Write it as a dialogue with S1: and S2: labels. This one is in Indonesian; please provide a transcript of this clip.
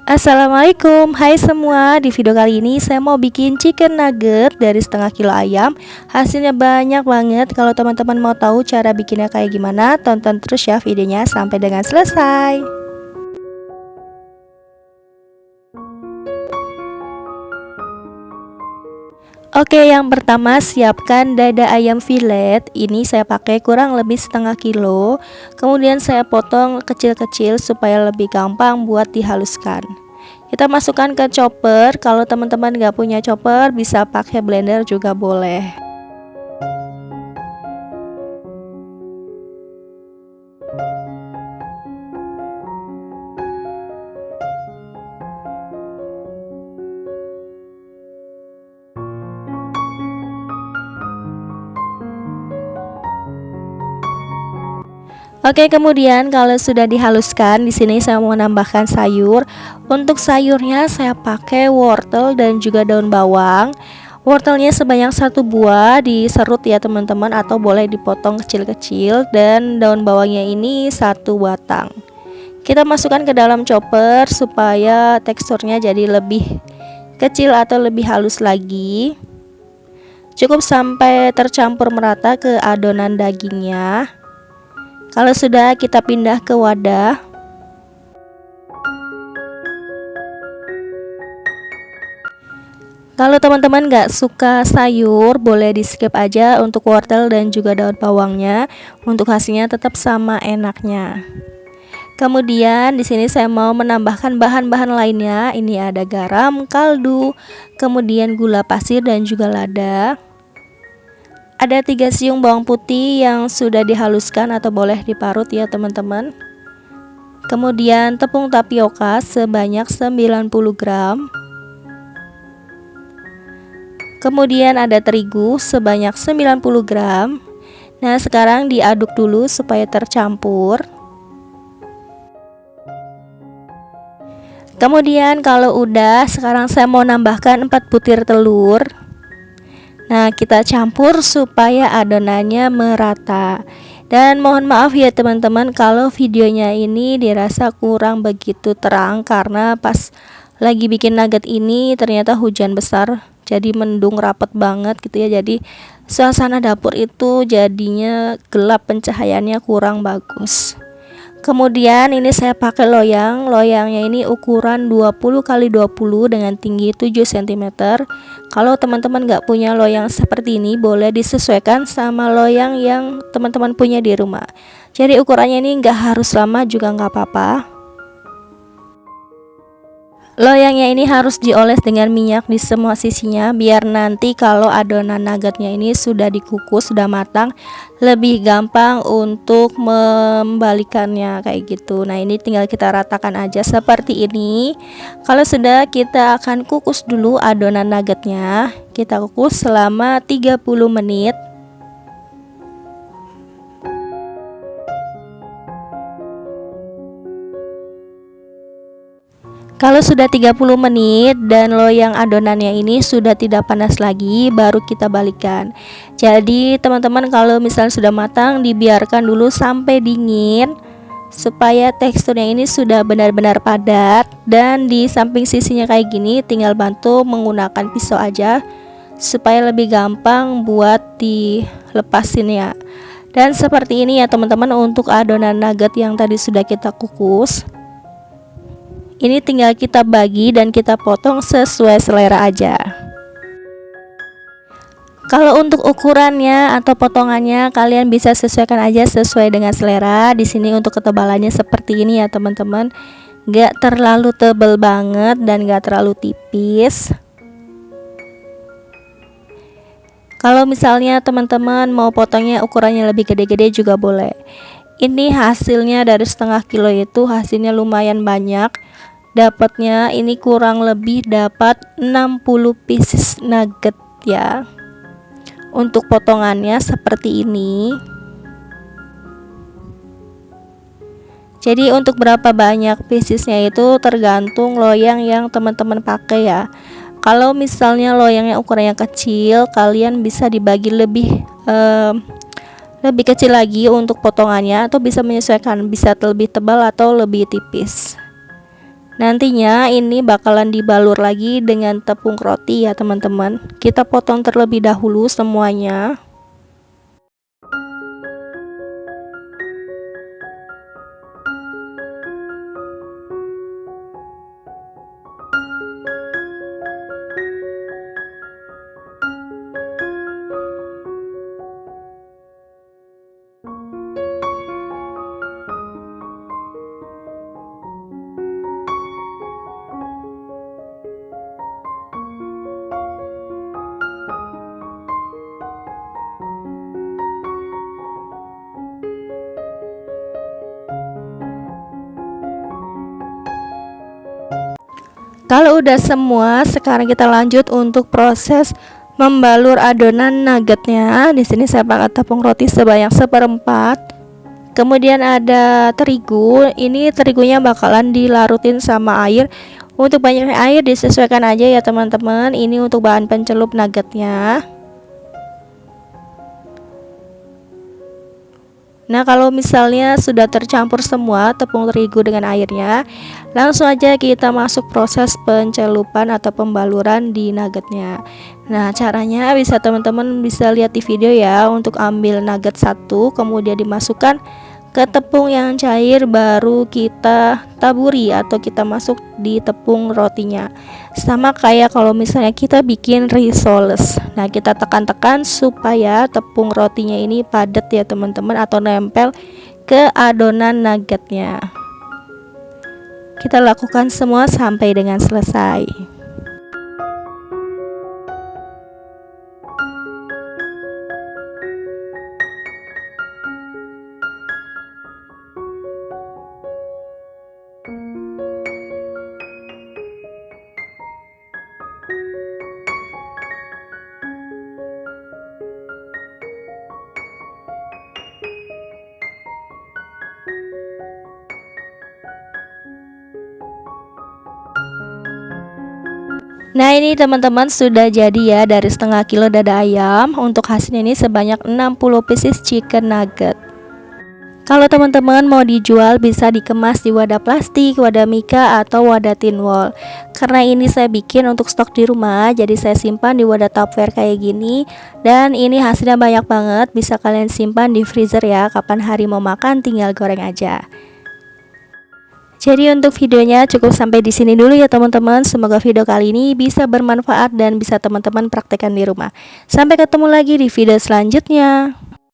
S1: Assalamualaikum, hai semua. Di video kali ini saya mau bikin chicken nugget dari setengah kilo ayam. Hasilnya banyak banget. Kalau teman-teman mau tahu cara bikinnya kayak gimana, tonton terus ya videonya sampai dengan selesai. Oke, yang pertama siapkan dada ayam filet. Ini saya pakai kurang lebih setengah kilo. Kemudian saya potong kecil-kecil supaya lebih gampang buat dihaluskan. Kita masukkan ke chopper. Kalau teman-teman nggak punya chopper, bisa pakai blender juga boleh. Oke, kemudian kalau sudah dihaluskan, di sini saya mau menambahkan sayur. Untuk sayurnya saya pakai wortel dan juga daun bawang. Wortelnya sebanyak 1 buah, diserut ya teman-teman, atau boleh dipotong kecil-kecil, dan daun bawangnya ini 1 batang. Kita masukkan ke dalam chopper supaya teksturnya jadi lebih kecil atau lebih halus lagi. Cukup sampai tercampur merata ke adonan dagingnya. Kalau sudah, kita pindah ke wadah. Kalau teman-teman nggak suka sayur, boleh di skip aja untuk wortel dan juga daun bawangnya. Untuk hasilnya tetap sama enaknya. Kemudian di sini saya mau menambahkan bahan-bahan lainnya. Ini ada garam, kaldu, kemudian gula pasir dan juga lada. Ada 3 siung bawang putih yang sudah dihaluskan atau boleh diparut ya teman-teman. Kemudian tepung tapioka sebanyak 90 gram. Kemudian ada terigu sebanyak 90 gram. Nah, sekarang diaduk dulu supaya tercampur. Kemudian kalau udah, sekarang saya mau nambahkan 4 butir telur. Nah, kita campur supaya adonannya merata. Dan mohon maaf ya teman-teman kalau videonya ini dirasa kurang begitu terang karena pas lagi bikin nugget ini ternyata hujan besar, jadi mendung rapet banget gitu ya. Jadi suasana dapur itu jadinya gelap, pencahayaannya kurang bagus. Kemudian ini saya pakai loyang. Loyangnya ini ukuran 20 x 20 dengan tinggi 7 cm. Kalau teman-teman nggak punya loyang seperti ini, boleh disesuaikan sama loyang yang teman-teman punya di rumah. Jadi ukurannya ini nggak harus lama juga nggak apa-apa. Loyangnya ini harus dioles dengan minyak di semua sisinya, biar nanti kalau adonan nuggetnya ini sudah dikukus, sudah matang, lebih gampang untuk membalikannya kayak gitu. Nah, ini tinggal kita ratakan aja seperti ini. Kalau sudah, kita akan kukus dulu adonan nuggetnya. Kita kukus selama 30 menit. Kalau sudah 30 menit dan loyang adonannya ini sudah tidak panas lagi, baru kita balikan. Jadi teman-teman kalau misalnya sudah matang, dibiarkan dulu sampai dingin supaya teksturnya ini sudah benar-benar padat. Dan di samping sisinya kayak gini, tinggal bantu menggunakan pisau aja supaya lebih gampang buat dilepasin ya. Dan seperti ini ya teman-teman untuk adonan nugget yang tadi sudah kita kukus. Ini tinggal kita bagi dan kita potong sesuai selera aja. Kalau untuk ukurannya atau potongannya, kalian bisa sesuaikan aja sesuai dengan selera. Di sini untuk ketebalannya seperti ini ya teman-teman, nggak terlalu tebal banget dan nggak terlalu tipis. Kalau misalnya teman-teman mau potongnya ukurannya lebih gede-gede juga boleh. Ini hasilnya dari setengah kilo itu hasilnya lumayan banyak. Dapatnya ini kurang lebih dapat 60 pieces nugget ya. Untuk potongannya seperti ini. Jadi untuk berapa banyak piecesnya itu tergantung loyang yang teman-teman pakai ya. Kalau misalnya loyangnya ukurannya kecil, kalian bisa dibagi lebih kecil lagi untuk potongannya, atau bisa menyesuaikan, bisa lebih tebal atau lebih tipis. Nantinya ini bakalan dibalur lagi dengan tepung roti ya teman-teman. Kita potong terlebih dahulu semuanya. Kalau udah semua, sekarang kita lanjut untuk proses membalur adonan nuggetnya. Di sini saya pakai tepung roti sebanyak 1/4. Kemudian ada terigu. Ini terigunya bakalan dilarutin sama air. Untuk banyaknya air disesuaikan aja ya teman-teman. Ini untuk bahan pencelup nuggetnya. Nah, kalau misalnya sudah tercampur semua tepung terigu dengan airnya, langsung aja kita masuk proses pencelupan atau pembaluran di nuggetnya. Nah, caranya teman-teman bisa lihat di video ya. Untuk ambil nugget satu, kemudian dimasukkan ke tepung yang cair, baru kita taburi atau kita masuk di tepung rotinya. Sama kayak kalau misalnya kita bikin risoles. Nah, kita tekan-tekan supaya tepung rotinya ini padat ya teman-teman, atau nempel ke adonan nuggetnya. Kita lakukan semua sampai dengan selesai. Nah, ini teman-teman sudah jadi ya dari setengah kilo dada ayam. Untuk hasilnya ini sebanyak 60 pieces chicken nugget. Kalau teman-teman mau dijual bisa dikemas di wadah plastik, wadah mika, atau wadah tin wall. Karena ini saya bikin untuk stok di rumah, jadi saya simpan di wadah tupperware kayak gini. Dan ini hasilnya banyak banget, bisa kalian simpan di freezer ya. Kapan hari mau makan tinggal goreng aja. Jadi untuk videonya cukup sampai di sini dulu ya teman-teman. Semoga video kali ini bisa bermanfaat dan bisa teman-teman praktekkan di rumah. Sampai ketemu lagi di video selanjutnya.